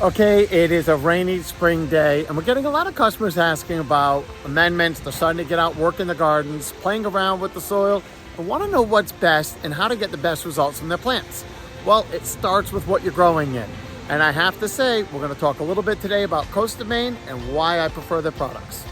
Okay, it is a rainy spring day, and we're getting a lot of customers asking about amendments. They're starting to get out, work in the gardens, playing around with the soil, and want to know what's best and how to get the best results from their plants. Well, it starts with what you're growing in. And I have to say, we're going to talk a little bit today about Coast of Maine and why I prefer their products.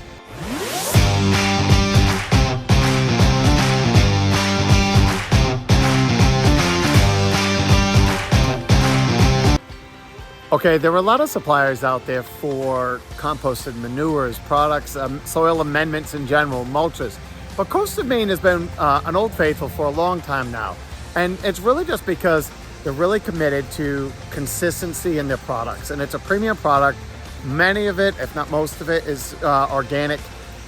Okay, there are a lot of suppliers out there for composted manures, products, soil amendments in general, mulches. But Coast of Maine has been an old faithful for a long time now. And it's really just because they're really committed to consistency in their products. And it's a premium product. Many of it, if not most of it, is organic.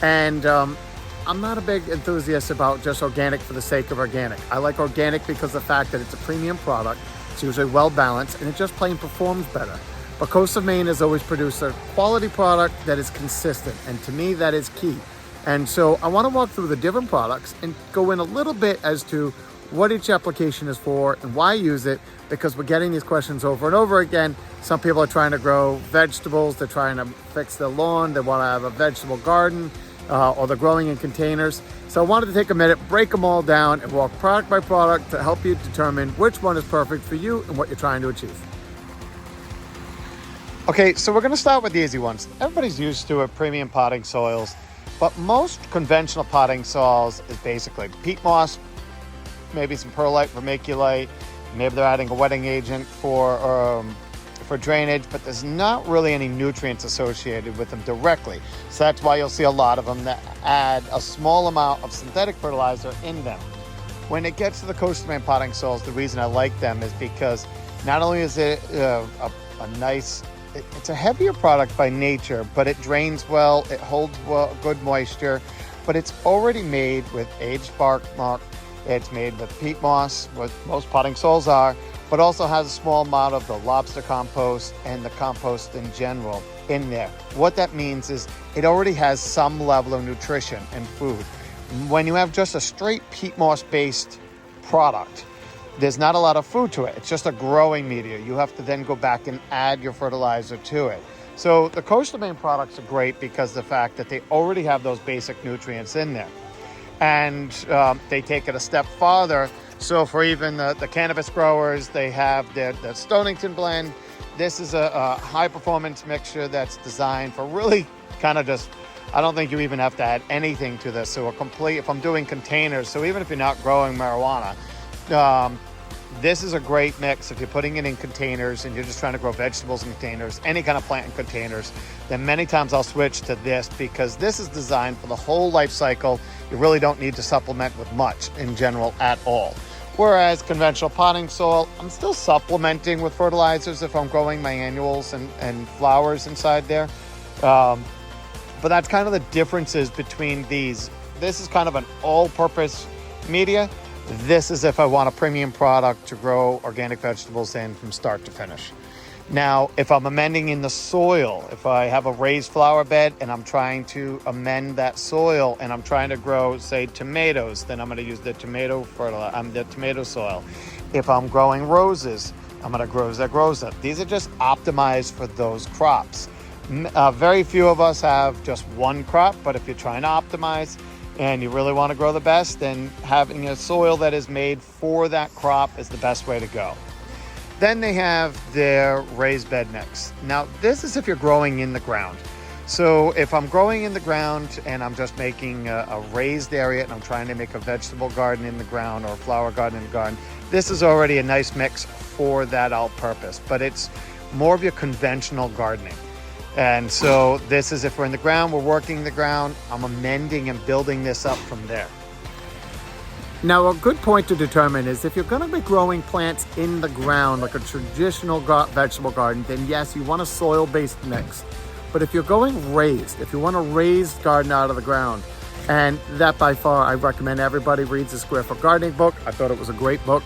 And I'm not a big enthusiast about just organic for the sake of organic. I like organic because of the fact that it's a premium product. It's usually well balanced and it just plain performs better. But Coast of Maine has always produced a quality product that is consistent. And to me, that is key. And so I want to walk through the different products and go in a little bit as to what each application is for and why I use it, because we're getting these questions over and over again. Some people are trying to grow vegetables. They're trying to fix their lawn. They want to have a vegetable garden. Or they're growing in containers. So I wanted to take a minute, break them all down and walk product by product to help you determine which one is perfect for you and what you're trying to achieve. Okay, so we're gonna start with the easy ones. Everybody's used to premium potting soils, but most conventional potting soils is basically peat moss, maybe some perlite, vermiculite, maybe they're adding a wetting agent for drainage, but there's not really any nutrients associated with them directly. So that's why you'll see a lot of them that add a small amount of synthetic fertilizer in them. When it gets to the Coast of Maine potting soils, the reason I like them is because not only is it it's a heavier product by nature, but it drains well, it holds good moisture, but it's already made with aged bark mark. It's made with peat moss, what most potting soils are, but also has a small amount of the lobster compost and the compost in general in there. What that means is it already has some level of nutrition and food. When you have just a straight peat moss based product, there's not a lot of food to it. It's just a growing media. You have to then go back and add your fertilizer to it. So the Coast of Maine products are great because of the fact that they already have those basic nutrients in there. And they take it a step farther. So for even the cannabis growers, they have the Stonington blend. This is a high performance mixture that's designed for really kind of just, I don't think you even have to add anything to this. So if I'm doing containers, so even if you're not growing marijuana, this is a great mix. If you're putting it in containers and you're just trying to grow vegetables in containers, any kind of plant in containers, then many times I'll switch to this because this is designed for the whole life cycle. You really don't need to supplement with much in general at all. Whereas conventional potting soil, I'm still supplementing with fertilizers if I'm growing my annuals and flowers inside there. But that's kind of the differences between these. This is kind of an all-purpose media. This is if I want a premium product to grow organic vegetables in from start to finish. Now, if I'm amending in the soil, if I have a raised flower bed and I'm trying to amend that soil and I'm trying to grow, say, tomatoes, then I'm going to use the tomato soil. If I'm growing roses, I'm going to grow Rosa. These are just optimized for those crops. Very few of us have just one crop, but if you're trying to optimize and you really want to grow the best, then having a soil that is made for that crop is the best way to go. Then they have their raised bed mix. Now, this is if you're growing in the ground. So if I'm growing in the ground and I'm just making a raised area and I'm trying to make a vegetable garden in the ground or a flower garden in the garden, this is already a nice mix for that all-purpose, but it's more of your conventional gardening. And so this is if we're in the ground, we're working the ground, I'm amending and building this up from there. Now, a good point to determine is if you're going to be growing plants in the ground, like a traditional vegetable garden, then yes, you want a soil-based mix. But if you're going raised, if you want a raised garden out of the ground, and that by far, I recommend everybody reads the Square Foot Gardening book. I thought it was a great book,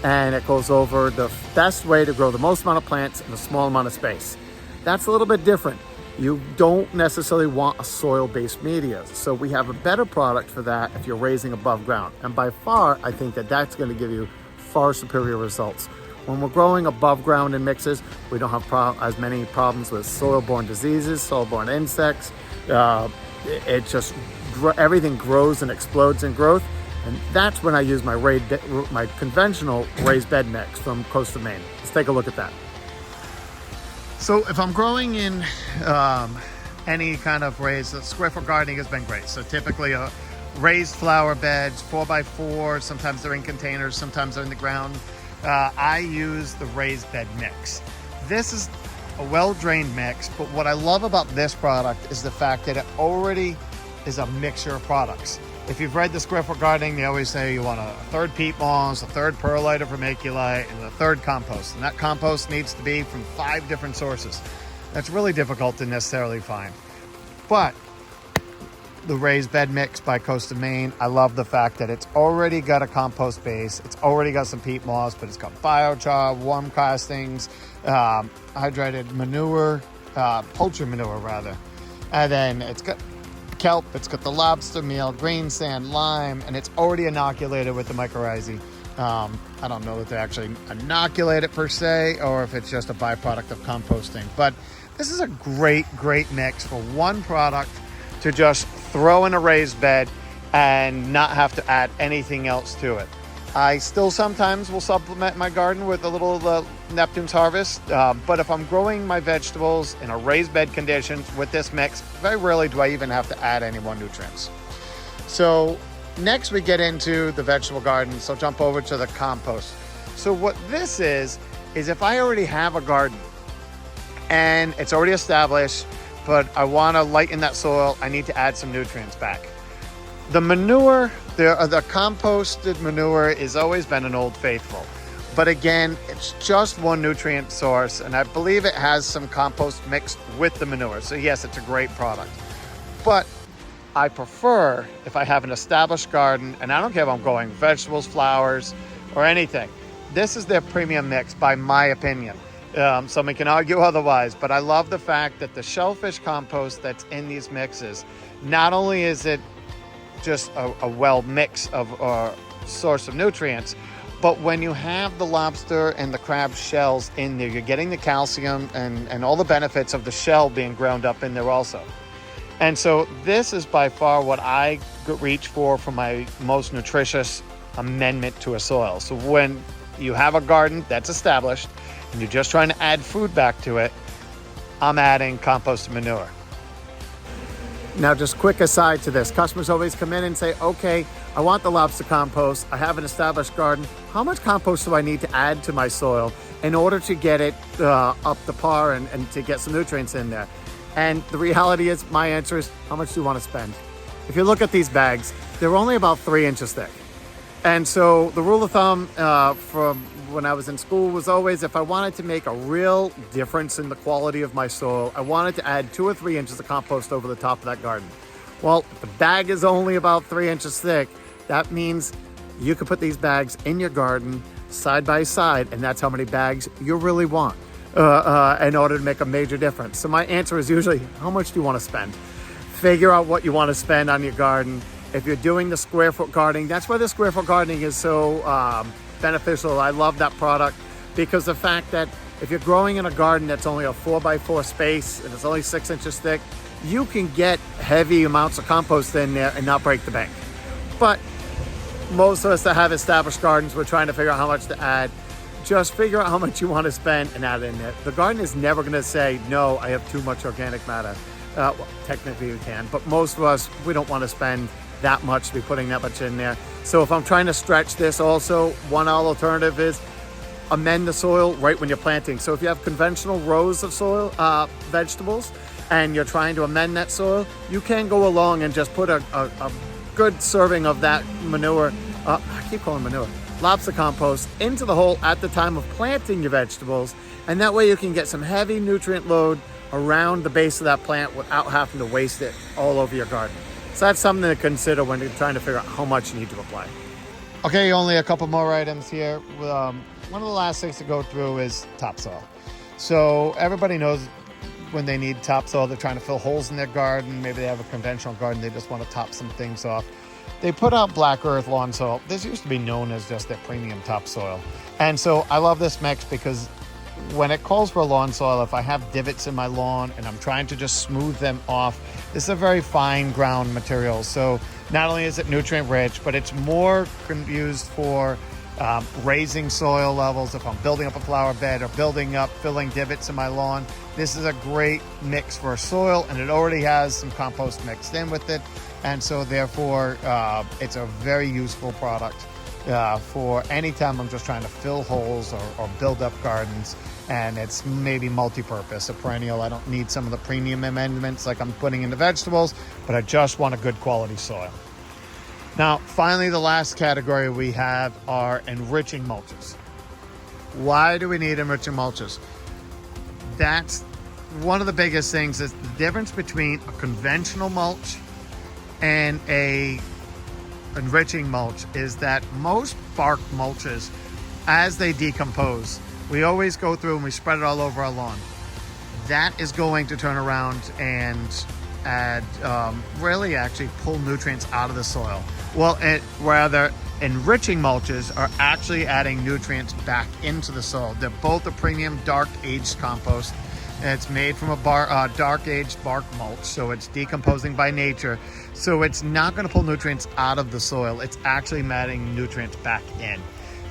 and it goes over the best way to grow the most amount of plants in a small amount of space. That's a little bit different. You don't necessarily want a soil-based media. So we have a better product for that if you're raising above ground. And by far, I think that that's going to give you far superior results. When we're growing above ground in mixes, we don't have as many problems with soil-borne diseases, soil-borne insects. It just, everything grows and explodes in growth. And that's when I use my conventional raised bed mix from Coast of Maine. Let's take a look at that. So if I'm growing in any kind of raised, square foot gardening has been great. So typically raised flower beds, 4x4, sometimes they're in containers, sometimes they're in the ground. I use the raised bed mix. This is a well-drained mix, but what I love about this product is the fact that it already is a mixture of products. If you've read the Square Foot Gardening, they always say you want a third peat moss, a third perlite or vermiculite, and a third compost. And that compost needs to be from 5 different sources. That's really difficult to necessarily find. But the raised bed mix by Coast of Maine, I love the fact that it's already got a compost base. It's already got some peat moss, but it's got biochar, worm castings, hydrated manure, poultry manure rather. And then it's got kelp, it's got the lobster meal, green sand, lime, and it's already inoculated with the mycorrhizae. I don't know that they actually inoculate it per se, or if it's just a byproduct of composting. But this is a great mix for one product to just throw in a raised bed and not have to add anything else to it. I still sometimes will supplement my garden with a little Neptune's Harvest, but if I'm growing my vegetables in a raised bed conditions with this mix, very rarely do I even have to add any more nutrients. So next we get into the vegetable garden, so jump over to the compost. So what this is if I already have a garden and it's already established, but I want to lighten that soil, I need to add some nutrients back. The manure, the composted manure has always been an old faithful. But again, it's just one nutrient source, and I believe it has some compost mixed with the manure. So yes, it's a great product. But I prefer, if I have an established garden, and I don't care if I'm growing vegetables, flowers, or anything, this is their premium mix, by my opinion. Someone can argue otherwise, but I love the fact that the shellfish compost that's in these mixes, not only is it just a well mix of source of nutrients, but when you have the lobster and the crab shells in there, you're getting the calcium and all the benefits of the shell being ground up in there also. And so this is by far what I reach for my most nutritious amendment to a soil. So when you have a garden that's established and you're just trying to add food back to it, I'm adding compost manure. Now, just quick aside to this, customers always come in and say, okay, I want the lobster compost. I have an established garden. How much compost do I need to add to my soil in order to get it up to par and to get some nutrients in there? And the reality is, my answer is, how much do you want to spend? If you look at these bags, they're only about 3 inches thick. And so the rule of thumb from when I was in school was always, if I wanted to make a real difference in the quality of my soil, I wanted to add 2 or 3 inches of compost over the top of that garden. Well, if the bag is only about 3 inches thick, that means you could put these bags in your garden side by side, and that's how many bags you really want in order to make a major difference. So my answer is usually, how much do you want to spend? Figure out what you want to spend on your garden. If you're doing the square foot gardening, that's why the square foot gardening is so beneficial. I love that product because the fact that if you're growing in a garden that's only a 4x4 space and it's only 6 inches thick, you can get heavy amounts of compost in there and not break the bank. But most of us that have established gardens, we're trying to figure out how much to add. Just figure out how much you want to spend and add it in there. The garden is never going to say, no, I have too much organic matter. Well, technically you can, but most of us, we don't want to spend that much to be putting that much in there. So if I'm trying to stretch this also, one alternative is amend the soil right when you're planting. So if you have conventional rows of soil, vegetables, and you're trying to amend that soil, you can go along and just put a good serving of that manure, I keep calling manure, lobster compost into the hole at the time of planting your vegetables. And that way you can get some heavy nutrient load around the base of that plant without having to waste it all over your garden. So that's something to consider when you're trying to figure out how much you need to apply. Okay, only a couple more items here. One of the last things to go through is topsoil. So everybody knows when they need topsoil, they're trying to fill holes in their garden. Maybe they have a conventional garden, they just want to top some things off. they put out Black Earth lawn soil. This used to be known as just their premium topsoil. And so I love this mix because when it calls for lawn soil, if I have divots in my lawn and I'm trying to just smooth them off, this is a very fine ground material. So not only is it nutrient rich, but it's more used for raising soil levels. If I'm building up a flower bed or filling divots in my lawn, this is a great mix for soil, and it already has some compost mixed in with it. And so therefore, it's a very useful product for any time I'm just trying to fill holes or build up gardens. And it's maybe multi-purpose, a perennial. I don't need some of the premium amendments like I'm putting into vegetables, but I just want a good quality soil. Now, finally, the last category we have are enriching mulches. Why do we need enriching mulches? That's one of the biggest things, is the difference between a conventional mulch and a enriching mulch is that most bark mulches, as they decompose, we always go through and we spread it all over our lawn. That is going to turn around and add, really actually pull nutrients out of the soil. Well, rather, enriching mulches are actually adding nutrients back into the soil. They're both a premium dark aged compost. It's made from a dark aged bark mulch, so it's decomposing by nature. So it's not going to pull nutrients out of the soil. It's actually adding nutrients back in.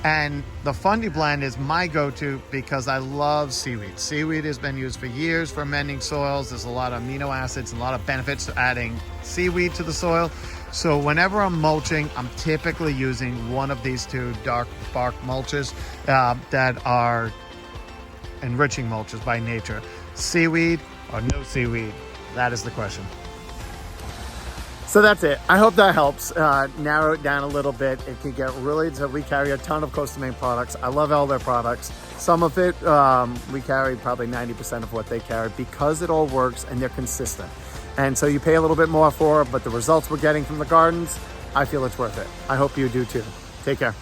And the Fundy Blend is my go-to because I love seaweed. Seaweed has been used for years for amending soils. There's a lot of amino acids and a lot of benefits to adding seaweed to the soil. So whenever I'm mulching, I'm typically using one of these two dark bark mulches that are enriching mulches by nature. Seaweed or no seaweed? That is the question. So that's it. I hope that helps narrow it down a little bit. It can get really, so we carry a ton of Coast of Maine products. I love all their products. Some of it, we carry probably 90% of what they carry because it all works and they're consistent. And so you pay a little bit more for it, but the results we're getting from the gardens, I feel it's worth it. I hope you do too. Take care.